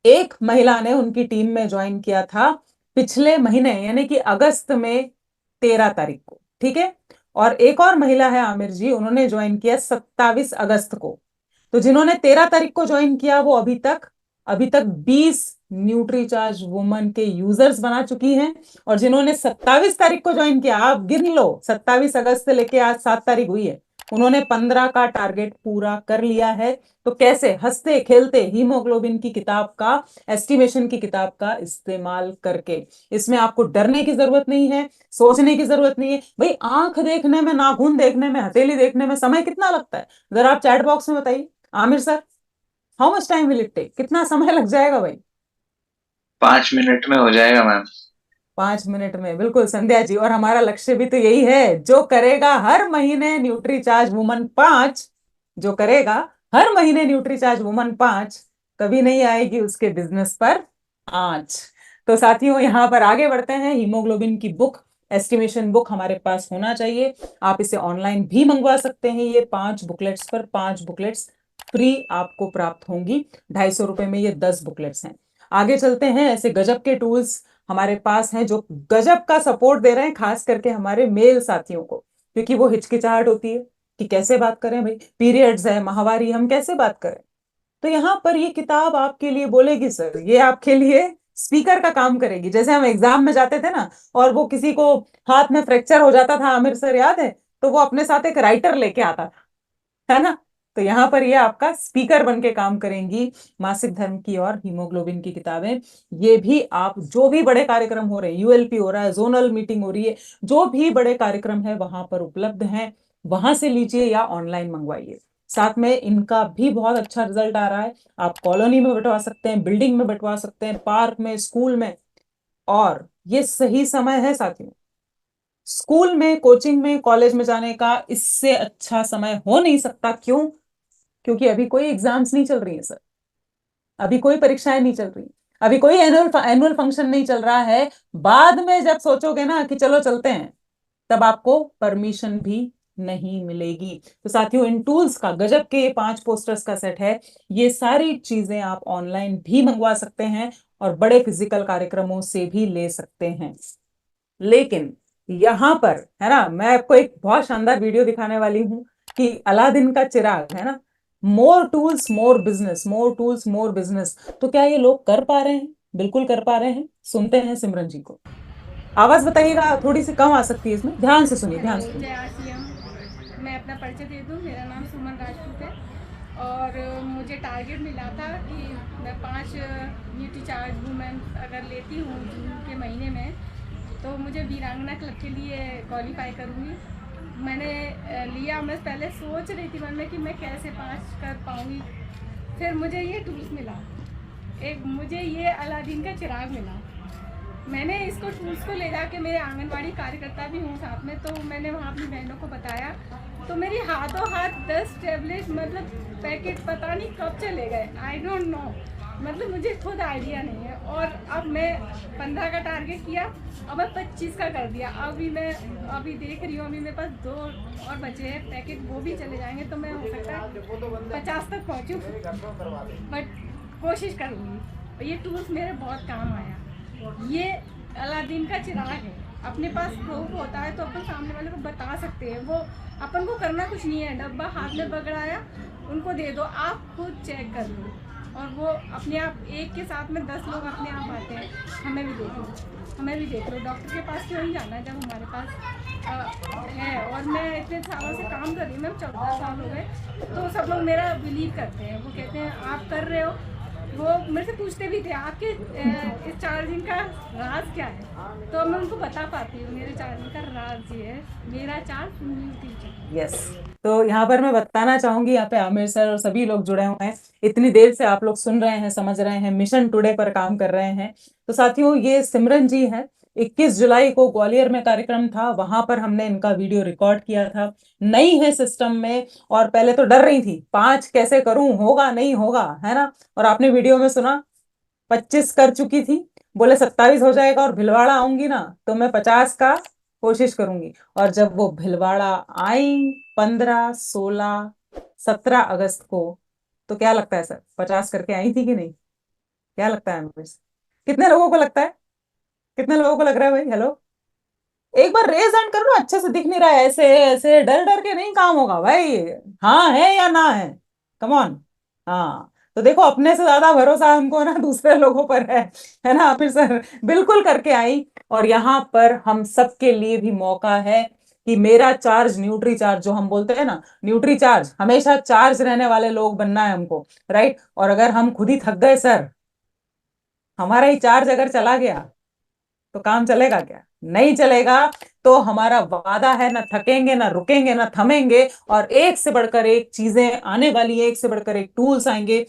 एक महिला ने उनकी टीम में ज्वाइन किया था पिछले महीने, यानी कि अगस्त में 13 तारीख को, ठीक है। और एक और महिला है आमिर जी, उन्होंने ज्वाइन किया 27 अगस्त को। तो जिन्होंने 13 तारीख को ज्वाइन किया वो अभी तक 20 न्यूट्रीचार्ज वुमन के यूजर्स बना चुकी हैं। और जिन्होंने 27 तारीख को ज्वाइन किया, आप गिन लो, 27 अगस्त से लेके आज 7 तारीख हुई है, उन्होंने 15 का टारगेट पूरा कर लिया है। तो कैसे हंसते खेलते हीमोग्लोबिन की किताब का, एस्टिमेशन की किताब का इस्तेमाल करके, इसमें आपको डरने की जरूरत नहीं है, सोचने की जरूरत नहीं है। भाई आंख देखने में, नाखून देखने में, हथेली देखने में समय कितना लगता है, जरा आप चैट बॉक्स में बताइए। Aamir sir, how much time will it take, कितना समय लग जाएगा भाई? 5 मिनट में हो जाएगा मैम। 5 मिनट में, बिल्कुल संध्या जी। और हमारा लक्ष्य भी तो यही है, जो करेगा हर महीने न्यूट्रीचार्ज वुमन 5, जो करेगा हर महीने न्यूट्रीचार्ज वुमन 5, कभी नहीं आएगी उसके बिजनेस पर आंच। तो साथियों यहाँ पर आगे बढ़ते हैं। हीमोग्लोबिन की बुक, एस्टिमेशन बुक हमारे पास होना चाहिए। आप इसे ऑनलाइन भी मंगवा सकते हैं। ये 5 बुकलेट्स पर 5 बुकलेट्स फ्री आपको प्राप्त होंगी। 250 रुपए में ये 10 बुकलेट्स हैं। आगे चलते हैं। ऐसे गजब के टूल्स हमारे पास हैं जो गजब का सपोर्ट दे रहे हैं, खास करके हमारे मेल साथियों को, क्योंकि वो हिचकिचाहट होती है कि कैसे बात करें भाई, पीरियड्स है, माहवारी, हम कैसे बात करें। तो यहाँ पर ये किताब आपके लिए बोलेगी सर, ये आपके लिए स्पीकर का काम करेगी। जैसे हम एग्जाम में जाते थे ना, और वो किसी को हाथ में फ्रैक्चर हो जाता था, आमिर सर याद है, तो वो अपने साथ एक राइटर लेके आता था, है ना। तो यहाँ पर ये आपका स्पीकर बन के काम करेंगी। मासिक धर्म की और हीमोग्लोबिन की किताबें, ये भी आप जो भी बड़े कार्यक्रम हो रहे हैं, यूएलपी हो रहा है, जोनल मीटिंग हो रही है, जो भी बड़े कार्यक्रम है वहां पर उपलब्ध हैं, वहां से लीजिए या ऑनलाइन मंगवाइए। साथ में इनका भी बहुत अच्छा रिजल्ट आ रहा है। आप कॉलोनी में बंटवा सकते हैं, बिल्डिंग में बंटवा सकते हैं, पार्क में, स्कूल में। और ये सही समय है साथियों, स्कूल में, कोचिंग में, कॉलेज में जाने का इससे अच्छा समय हो नहीं सकता। क्यों? क्योंकि अभी कोई एग्जाम्स नहीं चल रही है सर, अभी कोई परीक्षाएं नहीं चल रही, अभी कोई एनुअल फंक्शन नहीं चल रहा है। बाद में जब सोचोगे ना कि चलो चलते हैं, तब आपको परमिशन भी नहीं मिलेगी। तो साथियों, इन टूल्स का, गजब के 5 पोस्टर्स का सेट है, ये सारी चीजें आप ऑनलाइन भी मंगवा सकते हैं और बड़े फिजिकल कार्यक्रमों से भी ले सकते हैं। लेकिन यहां पर है ना, मैं आपको एक बहुत शानदार वीडियो दिखाने वाली हूं कि अलादीन का चिराग है ना, मोर टूल्स मोर बिजनेस, मोर टूल्स मोर बिजनेस। तो क्या ये लोग कर पा रहे हैं? बिल्कुल कर पा रहे हैं। सुनते हैं सिमरन जी को। आवाज बताइएगा, थोड़ी सी कम आ सकती है इसमें, ध्यान से सुनिए, ध्यान से सुनिए। जय आसियम। मैं अपना परिचय दे दूं, मेरा नाम सुमन राजपूत है और मुझे टारगेट मिला था कि मैं 5 न्यूट्रीचार्ज वुमेन अगर लेती हूँ जून के महीने में, तो मुझे वीरांगना क्लब के लिए क्वालिफाई करूँगी। मैंने लिया, मैं पहले सोच रही थी मन में कि मैं कैसे 5 कर पाऊँगी। फिर मुझे ये टूल्स मिला, एक मुझे ये अलादीन का चिराग मिला। मैंने इसको टूल्स को ले जाके, मेरे आंगनवाड़ी कार्यकर्ता भी हूँ साथ में, तो मैंने वहाँ अपनी बहनों को बताया, तो मेरी हाथों हाथ 10 टैबलेट मतलब पैकेट पता नहीं कब चले गए, आई डोंट नो, मतलब मुझे खुद आइडिया नहीं है। और अब मैं 15 का टारगेट किया, अब मैं 25 का कर दिया। अभी देख रही हूँ, अभी मेरे पास 2 और बचे हैं पैकेट, वो भी चले जाएंगे तो मैं हो सकता है 50 तक पहुँचूँ, बट कोशिश करूँगी। ये टूल्स मेरे बहुत काम आया। ये अलादीन का चिराग है, अपने पास प्रूफ होता है तो अपन सामने वाले को बता सकते हैं। वो अपन को करना कुछ नहीं है, डब्बा हाथ में पकड़ाया, उनको दे दो, आप खुद चेक कर लो, और वो अपने आप, एक के साथ में 10 लोग अपने आप आते हैं। हमें भी देख लो, हमें भी देख लो, डॉक्टर के पास क्यों नहीं जाना है जब हमारे पास है। और मैं इतने सालों से काम कर रही हूँ, मैम 14 साल हो गए, तो सब लोग मेरा बिलीव करते हैं। वो कहते हैं आप कर रहे हो, वो मेरे से पूछते भी थे आपके इस चार्जिंग का राज क्या है, तो मैं उनको बता पाती हूँ मेरे चार्जिंग का राज ये है, मेरा चार्ज न्यूट्रीचार्ज। यस, तो यहाँ पर मैं बताना चाहूंगी, यहाँ पे आमिर सर और सभी लोग जुड़े हुए हैं, इतनी देर से आप लोग सुन रहे हैं, समझ रहे हैं, मिशन टुडे पर काम कर रहे हैं। तो साथियों, ये सिमरन जी हैं, 21 जुलाई को ग्वालियर में कार्यक्रम था, वहां पर हमने इनका वीडियो रिकॉर्ड किया था। नई है सिस्टम में, और पहले तो डर रही थी 5 कैसे करूं, होगा नहीं होगा, है ना। और आपने वीडियो में सुना 25 कर चुकी थी, बोले 27 हो जाएगा, और भिलवाड़ा आऊंगी ना तो मैं 50 का कोशिश करूंगी। और जब वो भिलवाड़ा आई 15, 16, 17 अगस्त को, तो क्या लगता है सर, 50 करके आई थी कि नहीं? क्या लगता है हमें? कितने लोगों को लगता है? कितने लोगों को लग रहा है भाई? हेलो, एक बार रेज हैंड कर लो, अच्छे से दिख नहीं रहा है, ऐसे ऐसे डर डर के नहीं काम होगा भाई। हाँ है या ना है? Come on. हाँ, तो देखो अपने से ज्यादा भरोसा उनको ना दूसरे लोगों पर है ना। फिर सर बिल्कुल करके आई। और यहाँ पर हम सबके लिए भी मौका है कि मेरा चार्ज न्यूट्री चार्ज, जो हम बोलते हैं ना, न्यूट्री चार्ज, हमेशा चार्ज रहने वाले लोग बनना है हमको, राइट। और अगर हम खुद ही थक गए सर, हमारा ही चार्ज अगर चला गया, तो काम चलेगा क्या? नहीं चलेगा। तो हमारा वादा है, ना थकेंगे ना रुकेंगे ना थमेंगे, और एक से बढ़कर एक चीजें आने वाली है, एक से बढ़कर एक टूल्स आएंगे,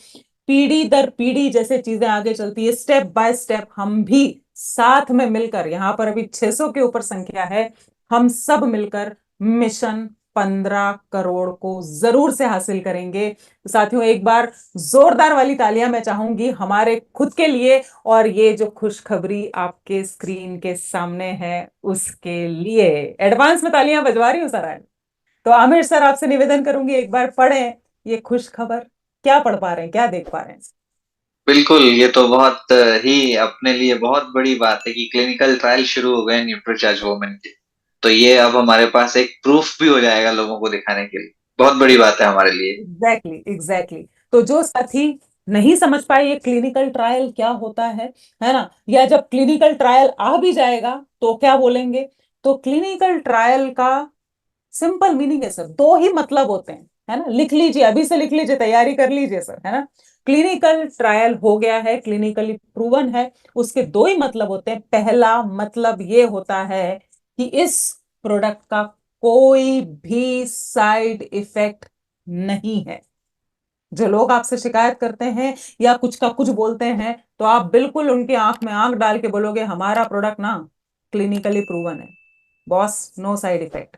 पीढ़ी दर पीढ़ी जैसे चीजें आगे चलती है, स्टेप बाय स्टेप हम भी साथ में मिलकर, यहां पर अभी 600 के ऊपर संख्या है, हम सब मिलकर मिशन 15 करोड़ को जरूर से हासिल करेंगे। तो साथियों, एक बार जोरदार वाली तालियां मैं चाहूंगी हमारे खुद के लिए, और ये जो खुशखबरी आपके स्क्रीन के सामने है उसके लिए। एडवांस में तालियां बजवा रही हूँ सर। तो आमिर सर, आपसे निवेदन करूंगी, एक बार पढ़ें ये खुश खबर। क्या पढ़ पा रहे हैं, क्या देख पा रहे हैं? बिल्कुल, ये तो बहुत ही अपने लिए बहुत बड़ी बात है कि क्लिनिकल ट्रायल शुरू हो गए न्यूट्रीचार्ज वुमेन के। तो ये अब हमारे पास एक प्रूफ भी हो जाएगा लोगों को दिखाने के लिए। बहुत बड़ी बात है हमारे लिए। Exactly exactly. तो जो साथी नहीं समझ पाए ये क्लिनिकल ट्रायल क्या होता है ना, या जब क्लिनिकल ट्रायल आ भी जाएगा तो क्या बोलेंगे, तो क्लिनिकल ट्रायल का सिंपल मीनिंग है सर, दो ही मतलब होते हैं, है ना। लिख लीजिए, अभी से लिख लीजिए, तैयारी कर लीजिए सर, है ना। क्लिनिकल ट्रायल हो गया है, क्लिनिकली प्रूवन है, उसके दो ही मतलब होते हैं। पहला मतलब ये होता है कि इस प्रोडक्ट का कोई भी साइड इफेक्ट नहीं है। जो लोग आपसे शिकायत करते हैं या कुछ का कुछ बोलते हैं, तो आप बिल्कुल उनकी आंख में आंख डाल के बोलोगे हमारा प्रोडक्ट ना क्लिनिकली प्रूवन है बॉस, नो साइड इफेक्ट।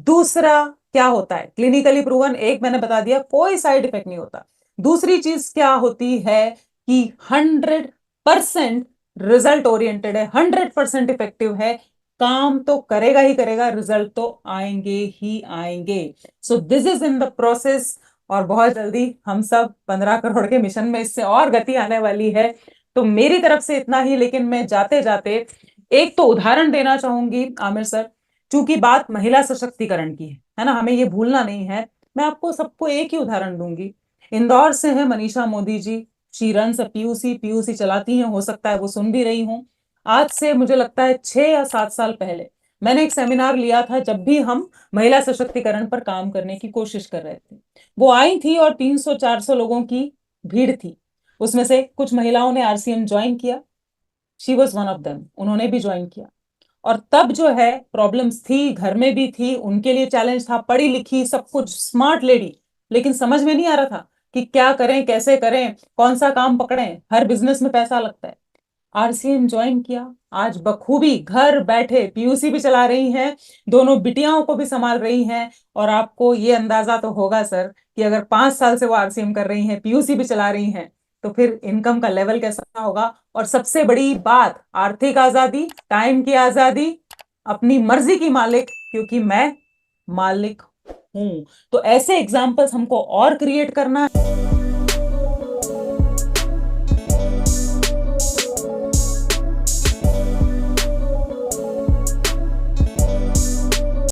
दूसरा क्या होता है क्लिनिकली प्रूवन, एक मैंने बता दिया, कोई साइड इफेक्ट नहीं होता। दूसरी चीज क्या होती है कि 100% रिजल्ट ओरिएंटेड है, 100% इफेक्टिव है, काम तो करेगा ही करेगा, रिजल्ट तो आएंगे ही आएंगे। So this is in the process, और बहुत जल्दी हम सब 15 करोड़ के मिशन में इससे और गति आने वाली है। तो मेरी तरफ से इतना ही, लेकिन मैं जाते जाते एक तो उदाहरण देना चाहूंगी आमिर सर, चूंकि बात महिला सशक्तिकरण की है ना, हमें ये भूलना नहीं है। मैं आपको सबको एक ही उदाहरण दूंगी। इंदौर से है Manisha Modi ji, she runs PUC, PUC चलाती हैं, हो सकता है वो सुन भी रही हूँ। आज से मुझे लगता है 6 या 7 साल पहले मैंने एक सेमिनार लिया था, जब भी हम महिला सशक्तिकरण पर काम करने की कोशिश कर रहे थे। वो आई थी और 300-400 लोगों की भीड़ थी, उसमें से कुछ महिलाओं ने आरसीएम ज्वाइन किया, she was one of them, उन्होंने भी ज्वाइन किया। और तब जो है प्रॉब्लम्स थी, घर में भी थी, उनके लिए चैलेंज था, पढ़ी लिखी सब कुछ स्मार्ट लेडी, लेकिन समझ में नहीं आ रहा था कि क्या करें, कैसे करें, कौन सा काम पकड़ें, हर बिजनेस में पैसा लगता है। आरसीएम ज्वाइन किया, आज बखूबी घर बैठे पीयूसी भी चला रही हैं, दोनों बिटियाओं को भी संभाल रही हैं। और आपको ये अंदाजा तो होगा सर कि अगर 5 साल से वो आरसीएम कर रही हैं, पीयूसी भी चला रही हैं, तो फिर इनकम का लेवल कैसा होगा। और सबसे बड़ी बात, आर्थिक आजादी, टाइम की आजादी, अपनी मर्जी की मालिक, क्योंकि मैं मालिक हूं। तो ऐसे एग्जाम्पल्स हमको और क्रिएट करना है।